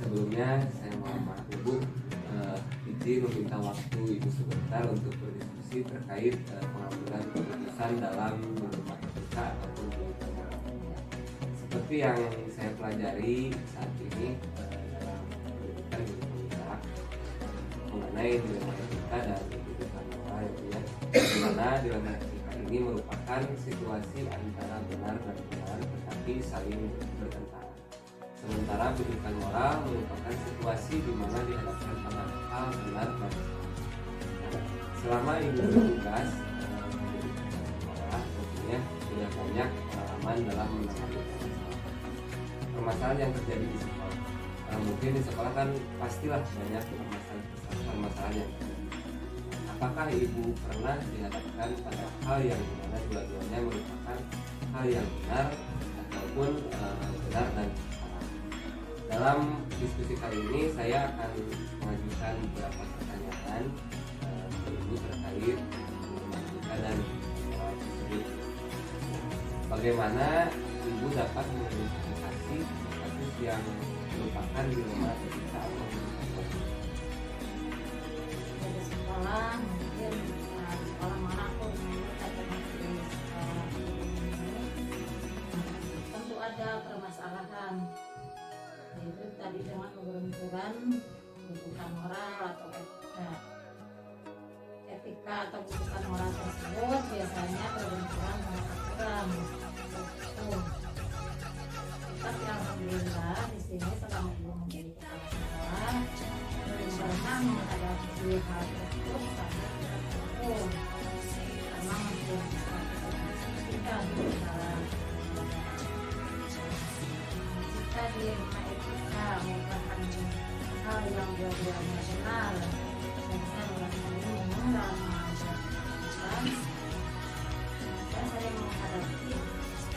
sebelumnya saya mohon maaf Ibu, izin meminta waktu Ibu sebentar untuk berdiskusi terkait pengambilan keputusan dalam norma etika ataupun dilema etika. Seperti yang saya pelajari saat ini dalam pendidikan di Unpad mengenai dilema etika dan keputusan moral ya, di mana dilema etika ini merupakan situasi antara benar dan benar tetapi saling bertentangan. Sementara pendidikan moral merupakan situasi di mana dihadapkan pada hal benar dan salah. Selama Ibu bertugas pendidikan moral, tentunya sudah banyak pengalaman dalam menangani permasalahan yang terjadi di sekolah. Mungkin di sekolah kan pastilah banyak permasalahan yang terjadi. Apakah Ibu pernah dihadapkan pada hal yang dimana dua-duanya merupakan hal yang benar ataupun benar dan salah? Dalam diskusi kali ini saya akan mengajukan beberapa pertanyaan ke Ibu terkait problematika dan moral tersebut. Bagaimana Ibu dapat mengidentifikasi kasus yang merupakan dilema etika atau dari sekolah mungkin sekolah manapun tentu ada permasalahan, yaitu tadi dengan kebenturan kebutuhan moral atau etika atau kebutuhan moral tersebut biasanya berbenturan dengan aturan hukum. Tapi alhamdulillah di sini selama Ibu menjadi kepala sekolah belum pernah menghadapi hal tersebut karena tidak hukum, karena masih kita dalam jika dilema etika merupakan hal yang dua-duanya benar dan saya dalam saya sering menghadapi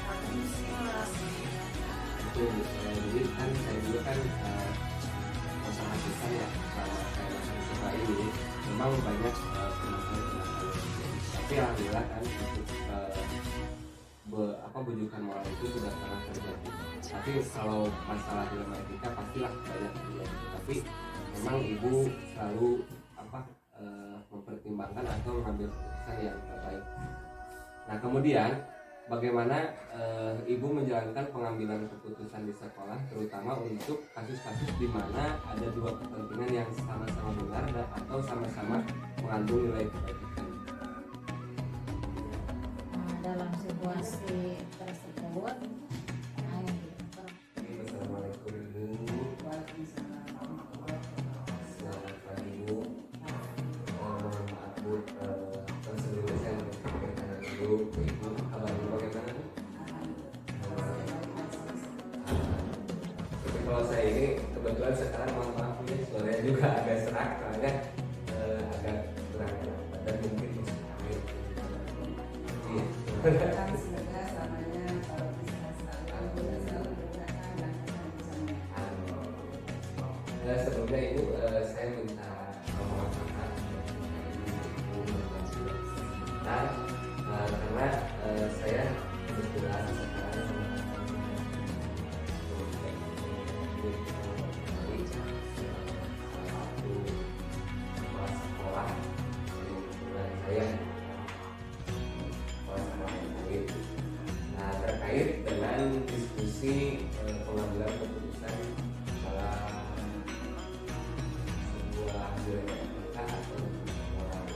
hal tersebut. Jadi kan saya juga kan masalah kita ya, kalau saya masih di sekolah ini memang banyak permasalahan, tapi alhamdulillah kan untuk bujukan moral itu sudah pernah terjadi. Tapi kalau masalah dilema etika pastilah banyak terjadi, tapi memang Ibu selalu mempertimbangkan atau mengambil keputusan yang terbaik. Nah kemudian bagaimana Ibu menjalankan pengambilan keputusan di sekolah, terutama untuk kasus-kasus di mana ada dua kepentingan yang sama-sama benar dan atau sama-sama mengandung nilai kebajikan. Dalam situasi tersebut, Assalamualaikum Ibu. Selamat pagi Ibu. Maaf Bu, sebelumnya saya menyampaikan dulu ke Ibu kabar Ibu bagaimana? Tapi kalau saya ini kebetulan sekarang maaf ya, suaranya juga agak serak soalnya agak kurang dan mungkin bisa hamil. Iya. Sebelumnya Ibu saya minta maaf karena saya kebetulan sekarang sekolah saya terkait dengan diskusi pengambilan keputusan dalam sebuah dilema etika atau moral.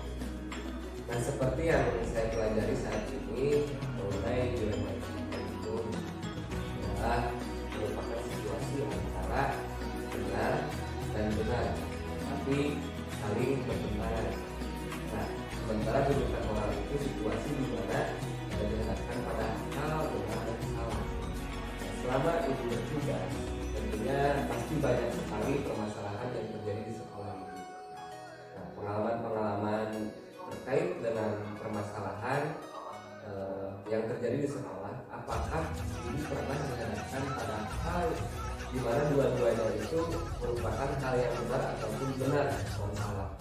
Nah seperti yang saya pelajari saat ini mengenai dilema etika itu adalah merupakan situasi antara benar dan benar, tapi saling bertentangan. Nah sementara kedudukan moral itu situasi di mana ada dihadapkan pada hal benar dan salah. Selama Ibu bertugas, tentunya pasti banyak sekali permasalahan yang terjadi di sekolah ini. Nah, pengalaman-pengalaman terkait dengan permasalahan yang terjadi di sekolah, apakah Ibu pernah dihadapkan pada hal di mana dua-duanya itu merupakan hal yang benar ataupun benar dan salah?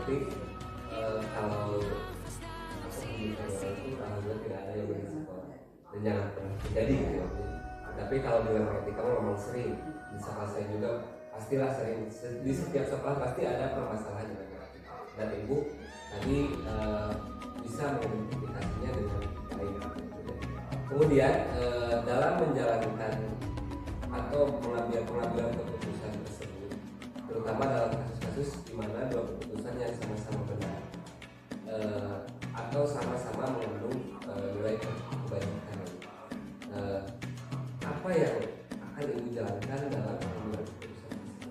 berarti kalau aku pembicaraan itu alhamdulillah tidak ada yang berisiko dan jangan pernah terjadi gitu ya. Tapi kalau dilema etika memang sering di sekolah saya juga pastilah sering di setiap sekolah pasti ada permasalahan yang negatif dan ibu tadi bisa mengidentifikasinya dengan baik. Kemudian dalam menjalankan atau mengambil pengambilan keputusan tersebut, terutama dalam kasus-kasus di mana dua keputusan yang sama-sama benar atau sama-sama mengandung nilai kebaikan, apa yang akan ibu jalankan dalam pengambilan keputusan tersebut?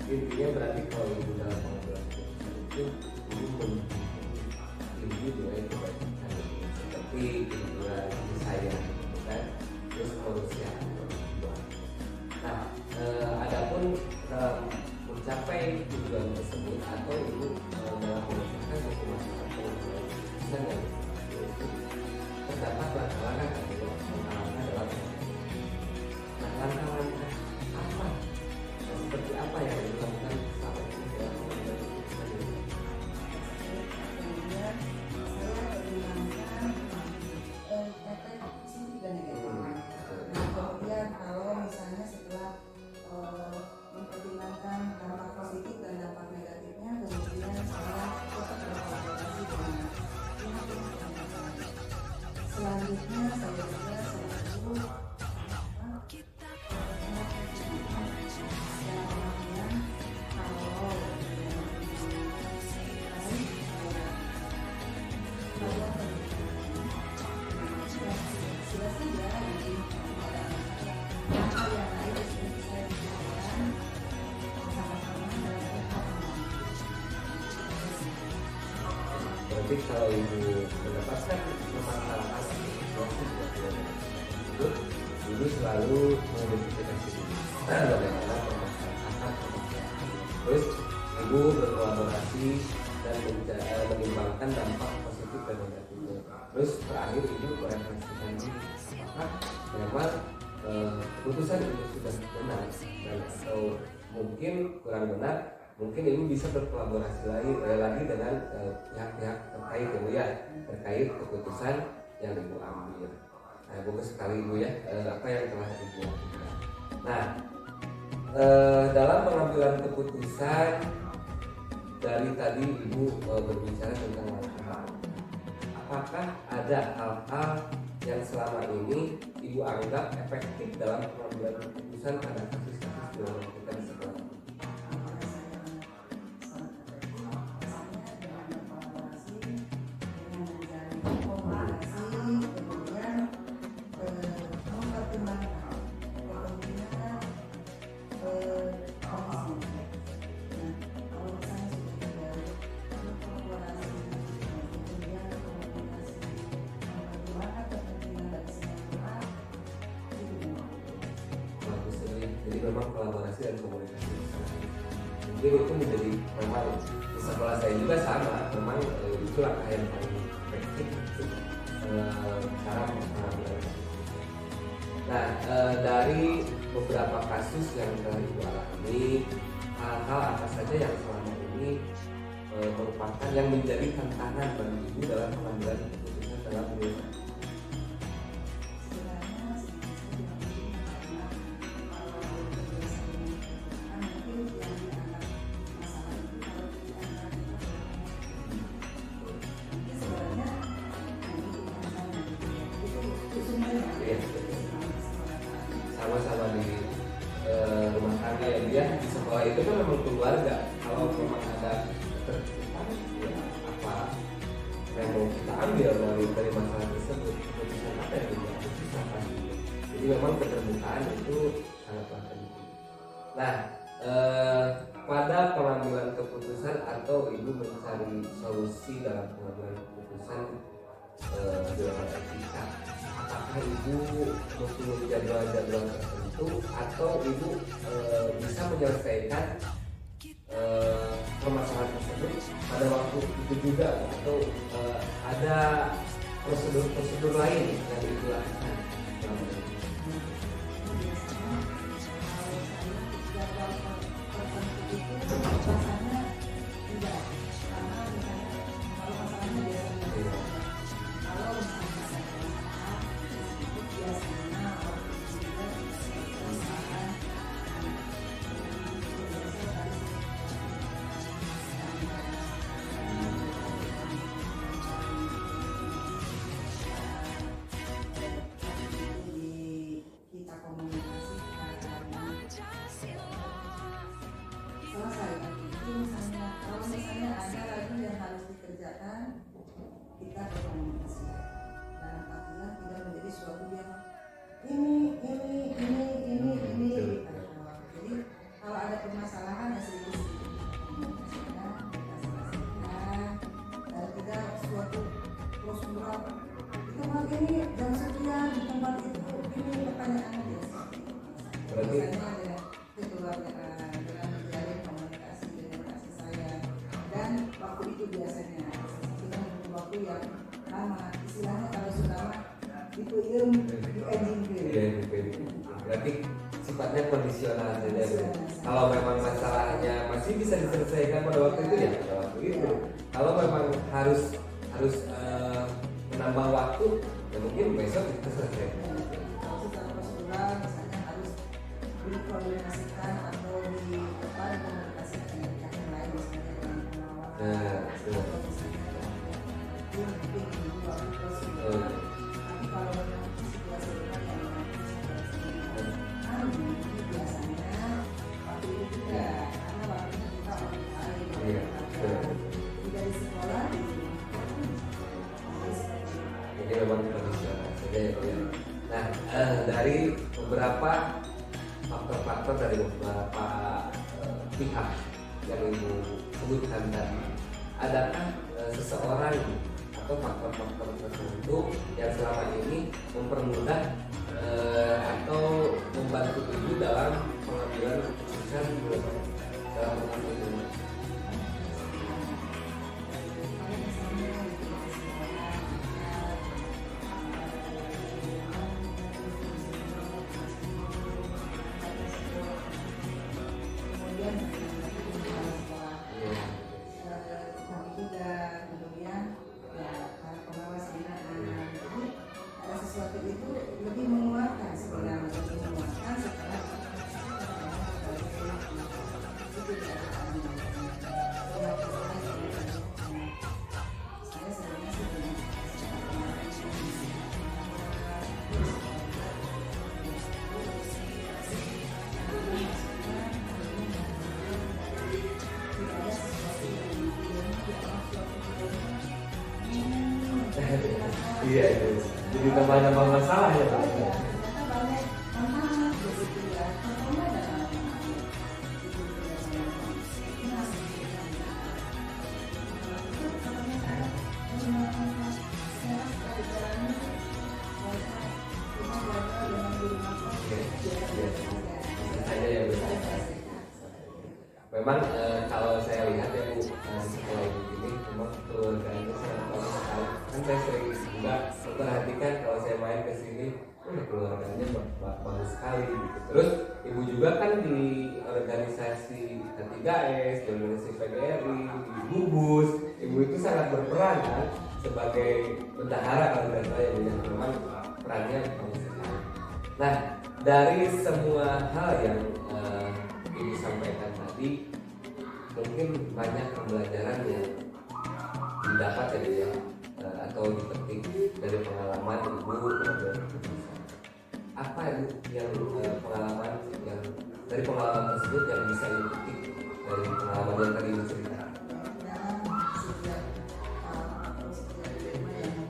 Intinya berarti kalau ibu dalam pengambilan keputusan itu ibu juga itu seperti liburan saya kan, terus kemanusiaan. Nah, adapun mencapai tujuan tersebut atau ibu dalam mengusahakan suatu masalah pengambilan keputusan yang itu terdapat langkah-langkah dalam langkah-langkah apa seperti apa yang dilakukan selama ini dalam pengambilan keputusan ini? Kemudian kalau misalnya setelah mempertimbangkan dampak positif dan dampak negatifnya, kemudian saya tetap berkolaborasi dengan pihak-pihak yang terkait. Selanjutnya saya juga selalu Berarti kalau ibu mendapatkan permasalahan itu, ibu selalu mengidentifikasi bagaimana permasalahan, terus ibu berkolaborasi dan menimbangkan dampak positif dan negatifnya. Terus terakhir ibu merefleksikan apakah memang keputusan itu sudah benar dan atau mungkin kurang benar. Mungkin ibu bisa berkolaborasi lagi dengan pihak-pihak terkait ya, terkait keputusan yang ibu ambil. Nah, bagus sekali ibu ya, apa yang telah ibu lakukan. Nah, dalam pengambilan keputusan dari tadi ibu berbicara tentang hal-hal. Apakah ada hal-hal yang selama ini ibu anggap efektif dalam pengambilan keputusan pada kasus-kasus di dalam kita di sekolah? Jadi memang kolaborasi dan komunikasi mungkin itu menjadi memang di sekolah saya juga sama, memang itu langkah yang paling efektif untuk cara pengambilan. Nah, dari beberapa kasus yang telah ibu alami, hal-hal apa saja yang selama ini merupakan yang menjadi tantangan bagi ibu dalam pengambilan keputusan dalam desa? Sama-sama di rumah tangga ya, dia di sekolah itu kan memang keluarga. Kalau memang ada apa yang mau kita ambil dari masalah tersebut, keputusan apa yang diambil silakan. Jadi memang keterbukaan itu sangatlah penting. Nah, pada pengambilan keputusan atau ibu mencari solusi dalam pengambilan keputusan dalam etika, apakah ibu mempunyai jadwal-jadwal tertentu atau ibu bisa menyelesaikan permasalahan tersebut pada waktu itu juga, atau ada prosedur lain yang ibu lakukan? Kita komunikasikan selesai. Itu misalnya kalau misalnya ada lagi yang harus dikerjakan, kita berkomunikasi dan apabila tidak menjadi suatu yang ini gitu. Jadi kalau ada permasalahan ya sedikit kita selesaikan dan tidak suatu prosedural kita mau ini jam sekian di tempat itu ini pertanyaannya biasa. Berarti Biasanya ada kekeluargaan dengan menjalin komunikasi dengan kasih sayang, dan waktu itu biasanya kita menunggu waktu yang lama, istilahnya kalau sudah lama dipuyem di engine. Berarti sifatnya kondisional saja. Kalau memang masalahnya masih bisa diselesaikan pada waktu itu ya pada waktu itu. Kalau memang harus menambah waktu, ya mungkin besok kita selesaikan. Kalau secara prosedural misalnya harus dikoordinasikan atau dikomunikasikan dengan pihak yang lain, misalnya dengan pengawas atau misalnya itu mungkin menunggu waktu prosedural. Tapi kalau memang situasi yang biasanya waktu itu tidak, karena waktunya kita orang lain. Jadi dari sekolah di Jadi memang kondisional saja ya Pak ya. Nah, dari beberapa faktor-faktor dari beberapa pihak yang ibu sebutkan tadi, adakah seseorang atau faktor-faktor tertentu yang selama ini mempermudah atau membantu ibu dalam pengambilan keputusan dalam pengambilan? Iya itu. Jadi tambah-tambah masalah ya Pak. Memang kalau saya lihat ya Bu, sekolah ini memang keluarganya sangat bagus sekali. Kan saya sering juga memperhatikan kalau saya main ke sini, keluarganya bagus sekali gitu. Terus ibu juga kan di organisasi K3S, di organisasi PGRI, di Bubus, ibu itu sangat berperan kan sebagai bendahara kalau tidak salah yang memang perannya bagus sekali. Nah, dari semua hal yang ibu sampaikan tadi, mungkin banyak pembelajaran yang didapat ya atau dipetik dari pengalaman ibu mengambil keputusan. Apa yang pengalaman yang dari pengalaman tersebut yang bisa ibu petik dari pengalaman yang tadi ibu ceritakan? dalam setiap prosedur yang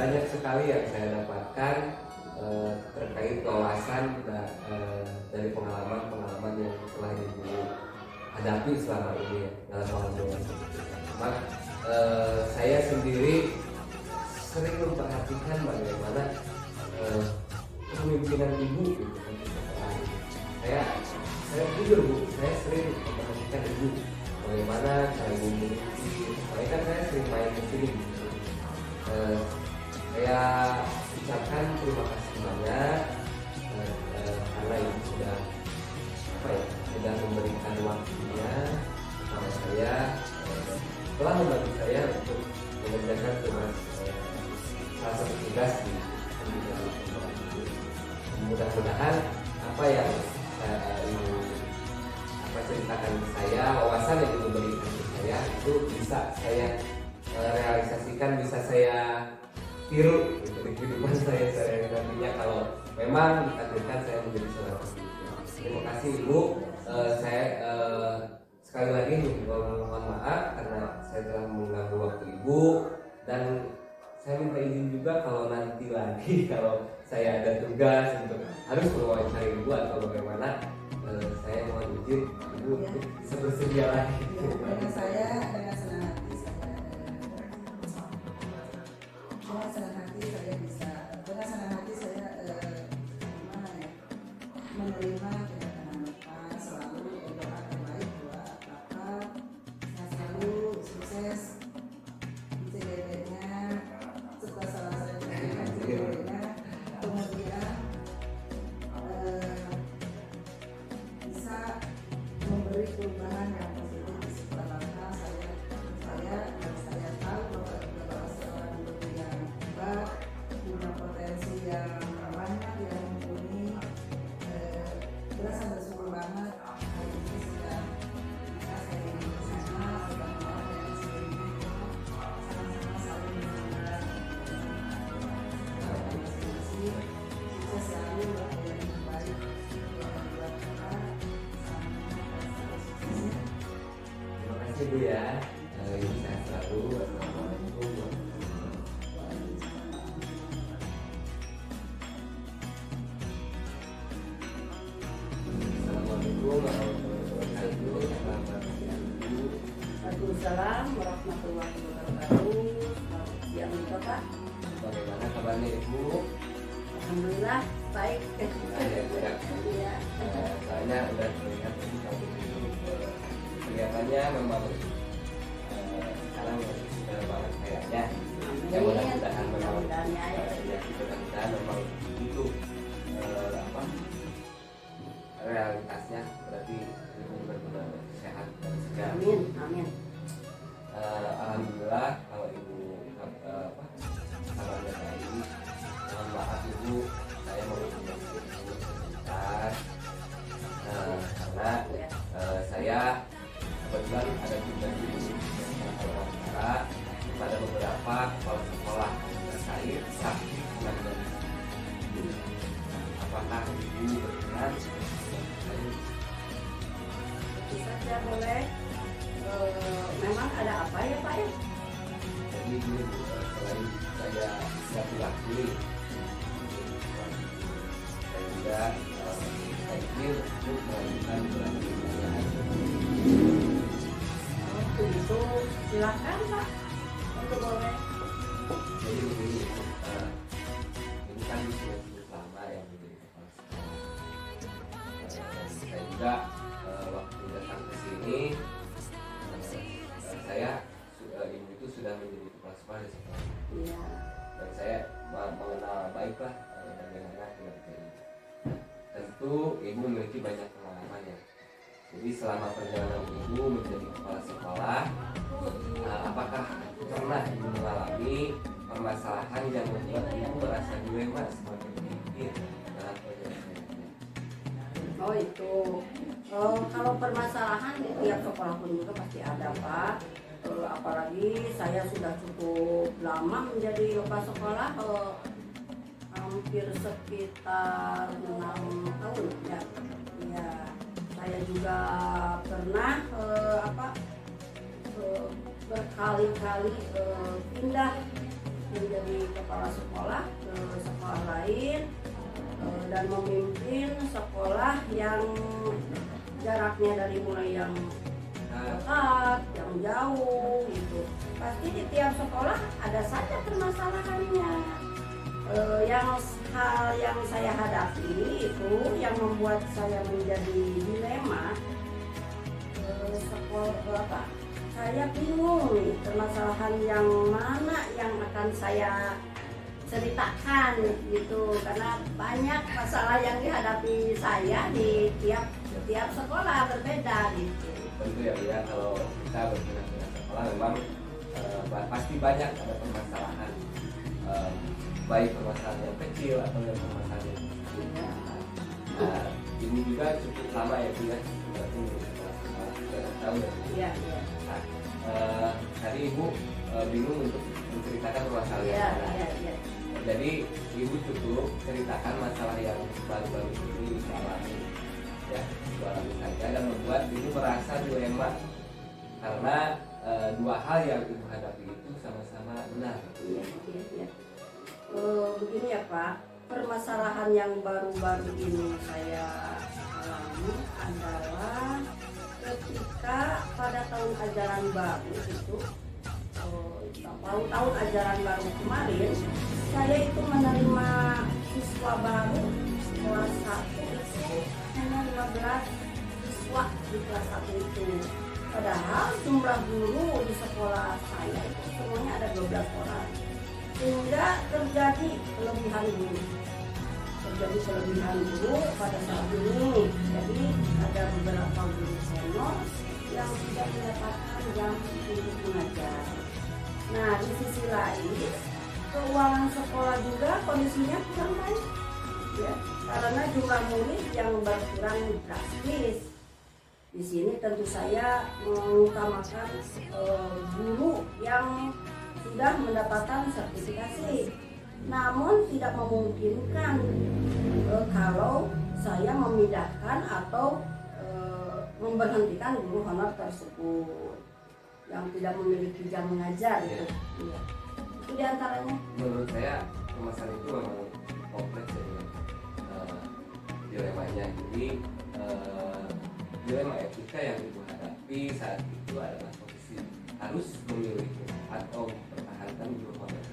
banyak sekali yang saya dapatkan terkait wawasan dari pengalaman yang telah ibu hadapi selama ini dalam pengalaman. Memang saya sendiri sering memperhatikan bagaimana kepemimpinan ibu gitu kan di sekolah. Saya jujur Bu, saya sering memperhatikan ibu bagaimana cara ibu memimpin. Soalnya kan saya sering main di sini gitu. Saya ucapkan terima kasih banyak karena ibu sudah sudah memberikan waktunya kepada saya, telah membantu saya untuk mengerjakan tugas salah satu tugas di pendidikan ibu. Mudah-mudahan apa yang ibu ceritakan ke saya, wawasan yang ibu berikan ke saya itu bisa saya realisasikan, bisa saya tiru gitu, di kehidupan saya nantinya kalau memang ditakdirkan saya menjadi seorang pemimpin. Terima kasih Ibu. Saya sekali lagi mohon maaf karena saya telah mengganggu waktu Ibu, dan saya minta izin juga kalau nanti lagi kalau saya ada tugas untuk harus mewawancari Ibu atau bagaimana, saya mohon izin Ibu bisa bersedia lagi. Dengan saya dengan senang hati saya bisa menerima kedatangan Bapak, selalu doa terbaik buat Bapak, sehat selalu, sukses di CGD-nya, setelah selesai CGD-nya, kemudian bisa memberi perubahan yang positif di sekolah Bapak. Saya tahu Bapak juga seorang guru yang hebat, punya potensi yang banyak, yang mumpuni. Berasa bersyukur banget hari ini sudah bisa saya di sana, sudah mau dari sebelumnya sama-sama saling menjaga. Sukses selalu buat yang terbaik buat kita sama-sama. Terima kasih Bu ya. Ibu sehat selalu. Assalamualaikum warahmatullahi wabarakatuh. Selamat siang Ibu. Waalaikumsalam warahmatullahi wabarakatuh. Selamat siang juga Pak. Bagaimana kabarnya Ibu? Alhamdulillah baik. Ya. Soalnya udah terlihat Ibu kamu itu kelihatannya memang sekarang sudah banget kayaknya. Ya mudah-mudahan memang mudah-mudahan memang itu realitasnya berarti Ibu benar-benar sehat dan segar. Amin, amin. Alhamdulillah kalau Ibu kabarnya baik. Mohon maaf Ibu, saya mau sedikit sebentar karena saya kebetulan ada tugas Ibu yang wawancara kepada beberapa kepala sekolah terkait sakit dan apakah Ibu berkenan? Bisa saja boleh. Memang ada apa ya Pak ya? Jadi ini selain saya laki-laki, saya juga saya ingin untuk melakukan pertanyaan. Begitu silakan Pak. Untuk boleh. Jadi begini, ini kan sudah cukup lama yang menjadi kepala sekolah. Dan saya juga waktu datang ke sini, ibu itu sudah menjadi kepala sekolah di sekolah. Iya. Dan saya mengenal baiklah bagaimana kinerja ibu. Tentu ibu memiliki banyak pengalaman ya. Jadi selama perjalanan ibu menjadi kepala sekolah, apakah pernah ibu mengalami permasalahan yang membuat ibu merasa dilema semakin sedikit dalam perjalanannya? Oh itu. Kalau permasalahan di tiap sekolah pun juga pasti ada Pak. Apalagi saya sudah cukup lama menjadi kepala sekolah, hampir sekitar 6 tahun ya. Ya, saya juga pernah berkali-kali pindah menjadi kepala sekolah ke sekolah lain dan memimpin sekolah yang jaraknya dari mulai yang dekat, yang jauh gitu. Pasti di tiap sekolah ada saja permasalahannya. Hal yang saya hadapi itu yang membuat saya menjadi dilema. Saya bingung nih permasalahan yang mana yang akan saya ceritakan gitu, karena banyak masalah yang dihadapi saya di tiap sekolah berbeda gitu. Tentu ya Bu ya, kalau kita berpindah-pindah sekolah memang pasti banyak ada permasalahan, baik permasalahan yang kecil atau yang permasalahan yang besar. Nah, ini juga cukup lama ya Bu ya, berarti sekitar tahun ya. Iya, iya. Nah, tadi Ibu bingung untuk menceritakan permasalahan yang mana. Iya. Jadi Ibu cukup ceritakan masalah yang baru-baru ini dialami, ya, dialami saja, dan membuat Ibu merasa dilema karena dua hal yang Ibu hadapi itu sama-sama benar. Iya. Begini ya Pak, permasalahan yang baru-baru ini saya alami adalah ketika pada tahun ajaran baru itu, tahun ajaran baru kemarin, saya itu menerima siswa baru kelas 1 itu hanya 15 siswa di kelas 1 itu. Padahal jumlah guru di sekolah saya itu semuanya ada 12 orang. Sehingga terjadi kelebihan guru pada saat ini. Jadi ada beberapa guru senior yang tidak mendapatkan jam untuk mengajar. Nah, di sisi lain keuangan sekolah juga kondisinya kurang baik, ya, karena jumlah murid yang berkurang drastis. Di sini tentu saya mengutamakan guru yang sudah mendapatkan sertifikasi, namun tidak memungkinkan kalau saya memindahkan atau memberhentikan guru honor tersebut yang tidak memiliki jam mengajar. Ya. Ya. Itu diantaranya. Menurut saya permasalahan itu memang kompleks ya, dilemanya. Jadi dilema etika yang Ibu hadapi saat itu adalah posisi harus memilih atau mempertahankan guru honor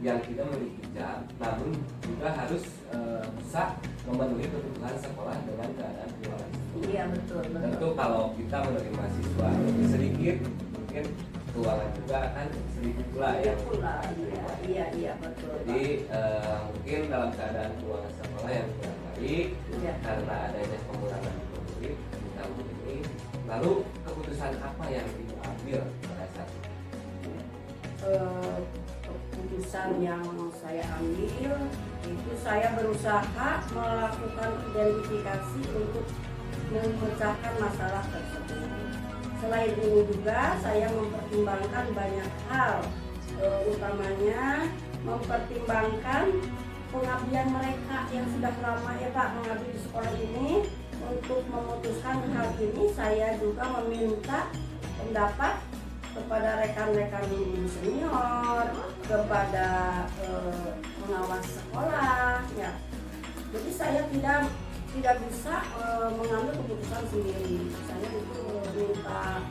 yang tidak memiliki jam, namun juga harus bisa memenuhi kebutuhan sekolah dengan keadaan keuangan. Iya, betul. Tentu kalau kita menerima siswa lebih sedikit, mungkin keuangan juga akan sedikit pula ya. Iya, betul. Jadi mungkin dalam keadaan keuangan sekolah yang kurang baik, Iya. karena adanya pengurangan murid di tahun ini, lalu keputusan apa yang Ibu ambil pada saat itu? Keputusan yang saya ambil itu saya berusaha melakukan identifikasi untuk memecahkan masalah tersebut. Selain ini juga saya mempertimbangkan banyak hal, utamanya mempertimbangkan pengabdian mereka yang sudah lama ya Pak mengabdi di sekolah ini. Untuk memutuskan hal ini saya juga meminta pendapat kepada rekan-rekan guru senior, kepada pengawas sekolah ya. Jadi saya tidak bisa mengambil keputusan sendiri. Saya itu minta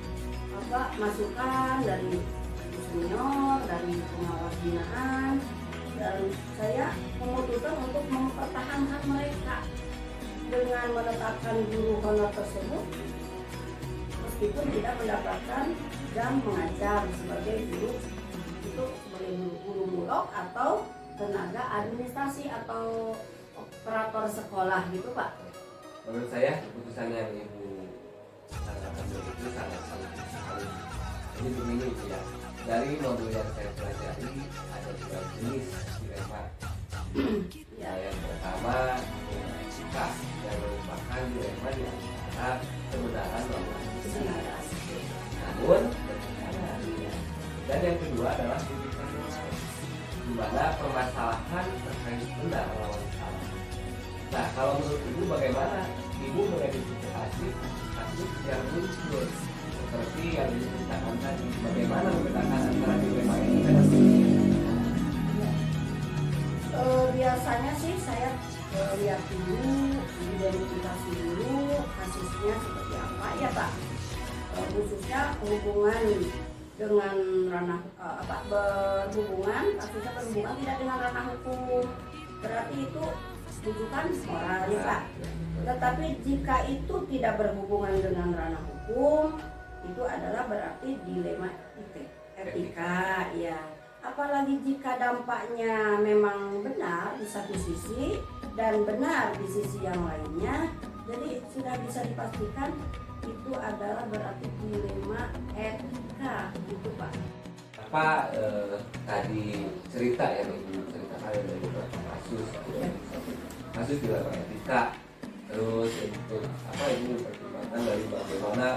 masukan dari guru senior, dari pengawas binaan, dan saya memutuskan untuk mempertahankan mereka dengan menetapkan guru honor tersebut meskipun tidak mendapatkan jam mengajar sebagai guru, itu sebagai guru mulok atau tenaga administrasi atau operator sekolah gitu Pak. Menurut saya keputusan yang Ibu ambil itu sangat sekali. Jadi begini ya, dari modul yang saya pelajari ada dua jenis dilema. Ya, yang pertama etika yang merupakan dilema di antara kebenaran maupun kebenaran. Namun dan yang kedua adalah etika moral, di mana permasalahan terkait benar lawan salah. Nah, kalau menurut Ibu bagaimana Ibu mengidentifikasi kasus yang muncul seperti yang diceritakan tadi? Bagaimana membedakan antara dilema ini dan biasanya sih saya lihat dulu, identifikasi dulu kasusnya seperti apa ya Pak. Khususnya hubungan dengan ranah kasusnya berhubungan tidak dengan ranah hukum, berarti itu rujukan moral ya Pak. Tetapi jika itu tidak berhubungan dengan ranah hukum, itu adalah berarti dilema etika ya. Apalagi jika dampaknya memang benar di satu sisi dan benar di sisi yang lainnya, jadi sudah bisa dipastikan itu adalah berarti dilema etika gitu Pak. Apa tadi cerita yang Ibu ceritakan dari beberapa kasus dilema etika, terus untuk apa Ibu pertimbangkan dari bagaimana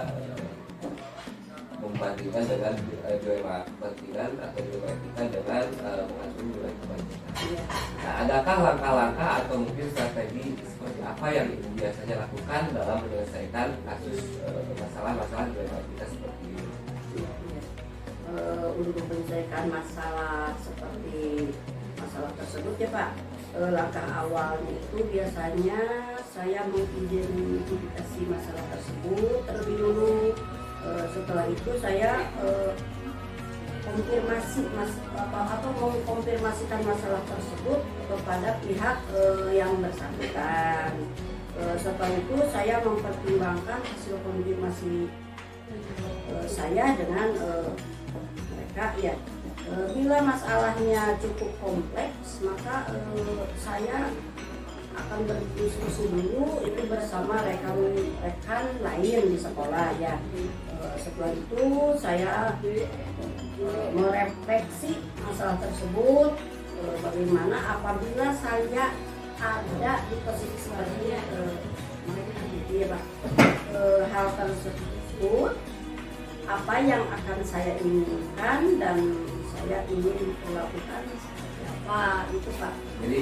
membandingkan dengan dilema kepentingan atau dilema etika dengan mengatur nilai kebajikan. Nah, adakah langkah-langkah atau mungkin strategi seperti apa yang Ibu biasanya lakukan dalam menyelesaikan kasus masalah-masalah dilema etika seperti ini? Untuk menyelesaikan masalah seperti masalah tersebut ya Pak, langkah awalnya itu biasanya saya mengidentifikasi masalah tersebut terlebih dulu. Setelah itu saya konfirmasi atau mengkonfirmasikan masalah tersebut kepada pihak yang bersangkutan. Setelah itu saya mempertimbangkan hasil konfirmasi saya dengan mereka ya. Bila masalahnya cukup kompleks, maka saya akan berdiskusi dulu itu bersama rekan lain di sekolah ya. Setelah itu saya merefleksi masalah tersebut, bagaimana apabila saya ada di posisi seperti ya Pak, hal tersebut apa yang akan saya inginkan dan saya ingin melakukan apa itu Pak. Jadi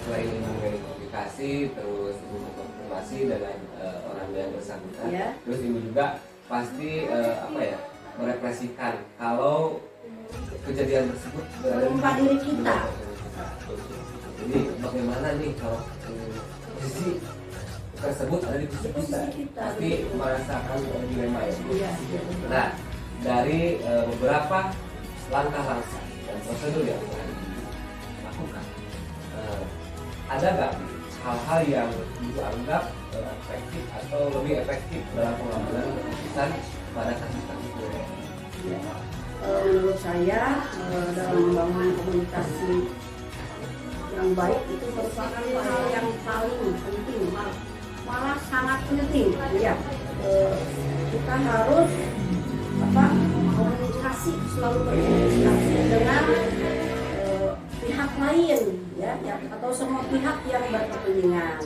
selain mengidentifikasi, terus Ibu mengkonfirmasi dengan orang yang bersangkutan, Ya. terus Ibu juga pasti merefleksikan kalau kejadian tersebut Menimpa diri kita. Jadi bagaimana nih kalau posisi tersebut ada di posisi kita, pasti merasakan dilema ya. Iya. Nah, dari beberapa langkah-langkah dan prosedur yang telah dilakukan, ada nggak hal-hal yang dianggap efektif atau lebih efektif dalam pengambilan keputusan pada kasus-kasus ini? Menurut saya dalam membangun komunikasi yang baik itu merupakan hal yang paling penting, malah sangat penting ya. Kita harus komunikasi, selalu berkomunikasi dengan pihak lain ya, atau semua pihak yang berkepentingan,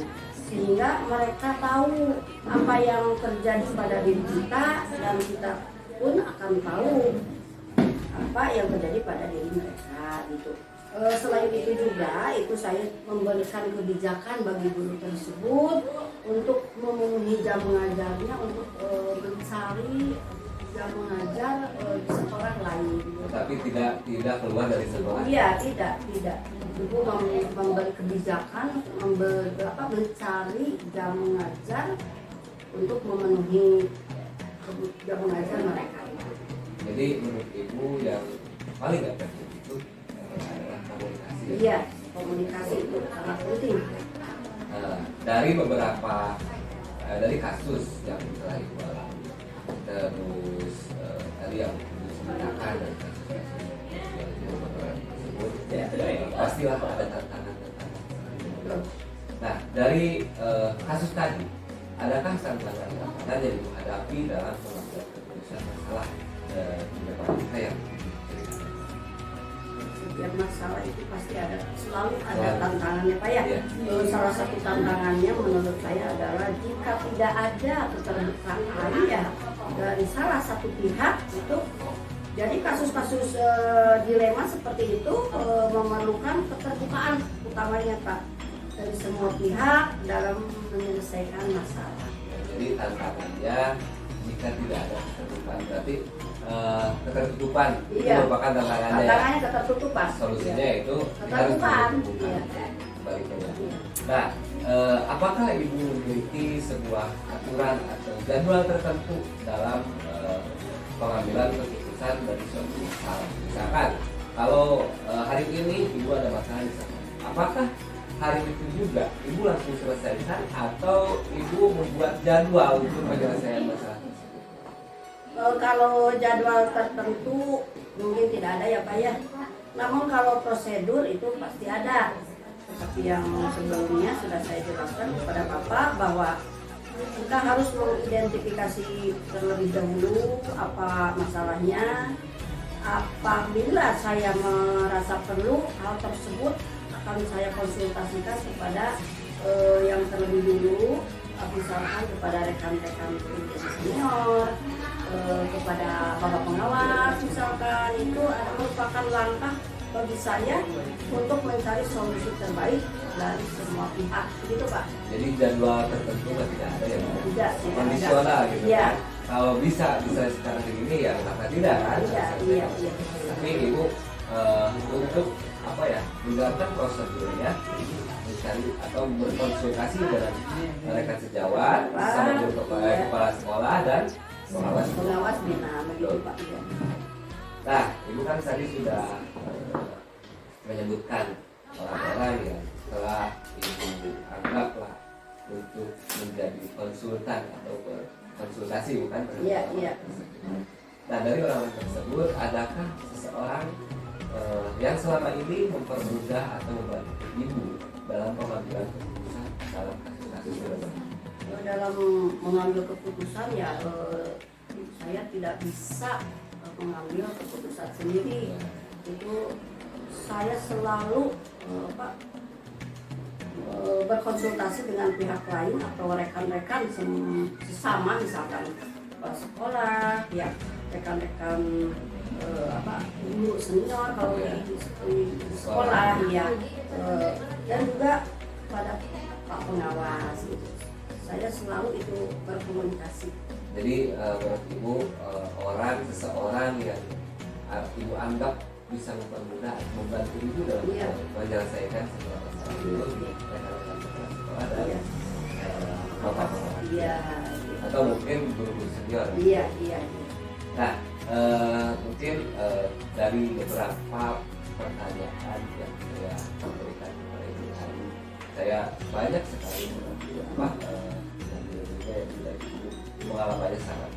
sehingga mereka tahu apa yang terjadi pada diri kita dan kita pun akan tahu apa yang terjadi pada diri mereka gitu. Selain itu juga itu saya memberikan kebijakan bagi guru tersebut untuk memenuhi jam mengajarnya, untuk mencari jam mengajar di sekolah lain. Tapi tidak keluar dari sekolah. Iya, tidak. Ibu memberi kebijakan mencari jam mengajar untuk memenuhi jam mengajar mereka. Jadi menurut Ibu yang paling efektif itu adalah komunikasi. Iya, komunikasi itu sangat penting. Dari beberapa dari kasus yang telah Ibu alami, terus tadi yang diceritakan dari kasus-kasus tersebut, pastilah ada tantangan-tantangan. Nah, dari kasus tadi, adakah tantangan-tantangan yang dihadapi dalam mengambil keputusan masalah di depan kita yang Setiap masalah itu pasti selalu ada tantangannya Pak ya. Salah satu tantangannya menurut saya adalah jika tidak ada keterbukaan ya dari salah satu pihak itu. Jadi kasus-kasus dilema seperti itu memerlukan keterbukaan utamanya Pak dari semua pihak dalam menyelesaikan masalah. Jadi tantangannya jika tidak ada keterbukaan berarti ketertutupan itu Iya. merupakan tantangannya. Tantangannya ketertutupan. Solusinya itu Keterbukaan. harus Iya. sebaliknya. Nah, apakah ibu memiliki sebuah aturan atau jadwal tertentu dalam pengambilan keputusan dari suatu hal? Misalkan kalau hari ini ibu ada masalah di sana, apakah hari itu juga ibu langsung selesaikan atau ibu membuat jadwal untuk penyelesaian masalah tersebut? Kalau jadwal tertentu mungkin tidak ada ya Pak ya. Namun kalau prosedur itu pasti ada. Seperti yang sebelumnya sudah saya jelaskan kepada Bapak bahwa kita harus mengidentifikasi terlebih dahulu apa masalahnya. Apabila saya merasa perlu hal tersebut akan saya konsultasikan kepada yang terlebih dulu, misalkan kepada rekan-rekan senior, kepada bapak pengawas misalkan. Itu merupakan langkah bagi saya untuk mencari solusi terbaik dari semua pihak, gitu Pak. Jadi jadwal tertentu kan tidak ada ya, Pak? Tidak, kondisional gitu ya. kan? Kalau bisa sekarang ini ya kenapa tidak kan? Iya. Tapi ibu untuk apa ya, menjalankan prosedurnya, mencari atau berkonsultasi dengan rekan sejawat, sama guru kepala sekolah dan pengawas bina, begitu Pak. Nah, ibu kan tadi sudah menyebutkan orang-orang yang telah ibu anggaplah untuk menjadi konsultan atau konsultasi, bukan? Iya. Nah, dari orang-orang tersebut adakah seseorang yang selama ini mempermudah atau membantu ibu dalam pengambilan keputusan dalam kasus-kasus tertentu? Dalam mengambil keputusan ya saya tidak bisa mengambil keputusan sendiri. Itu saya selalu berkonsultasi dengan pihak lain atau rekan-rekan sesama, misalkan kepala sekolah, ya rekan-rekan guru senior kalau di sekolah ya, dan juga pada Pak Pengawas gitu. Saya selalu itu berkomunikasi. Jadi menurut ibu seseorang yang ibu anggap bisa mempermudah membantu ibu dalam menyelesaikan sebuah masalah itu di rekan-rekan sekolah dan bapak pengawas. Iya. Atau mungkin guru-guru senior. Iya. Nah, mungkin dari beberapa pertanyaan yang saya berikan kepada ibu tadi, saya banyak sekali pengalamannya sangat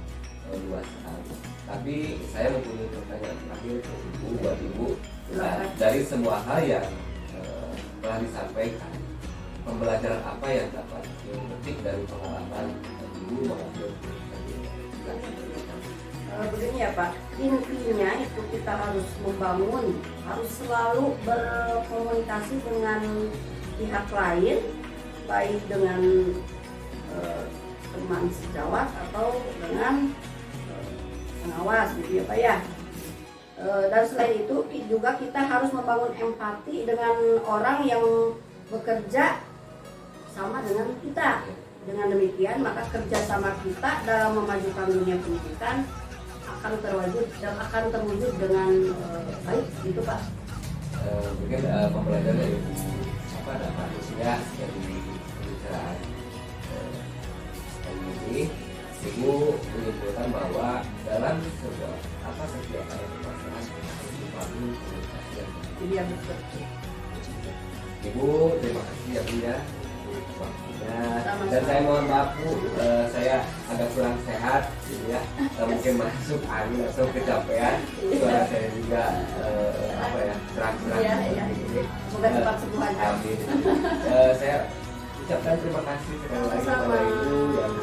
luas sekali. Tapi saya mempunyai pertanyaan terakhir ke ibu, buat ibu. Nah, dari semua hal yang telah disampaikan, pembelajaran apa yang dapat dipetik dari pengalaman ibu mengambil begini ya Pak, intinya itu kita harus membangun, harus selalu berkomunikasi dengan pihak lain, baik dengan teman sejawat atau dengan pengawas gitu ya Pak ya. Dan selain itu juga kita harus membangun empati dengan orang yang bekerja sama dengan kita. Dengan demikian maka kerjasama kita dalam memajukan dunia pendidikan akan terwujud dengan baik gitu Pak. Mungkin pembelajaran dari apa dapat ya dari pembicaraan ini, ibu menyimpulkan bahwa dalam setiap ada permasalahan harus dibangun komunikasi yang baik. Iya betul. Ibu terima kasih ya Bu ya waktunya. Dan Sama-sama. saya mohon maaf Bu, saya agak kurang sehat gitu ya, mungkin masuk angin atau kecapean, suara saya juga serang-serang Iya. Semoga cepat sembuh aja. Amin. Saya ucapkan terima kasih sekali lagi kepada ibu yang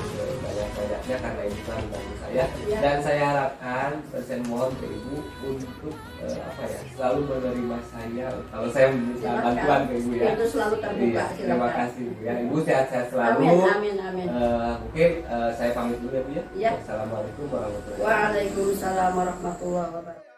banyak-banyaknya karena ibu telah membantu saya. Iya. Dan saya harapkan, saya mohon ke ibu untuk selalu menerima saya kalau saya meminta bantuan ke ibu ya. Itu selalu terbuka. Iya, terima kasih Bu ya. Ibu sehat-sehat selalu. Amin. Mungkin saya pamit dulu ya Bu ya. Iya. Assalamualaikum warahmatullahi wabarakatuh. Waalaikumsalam warahmatullahi wabarakatuh.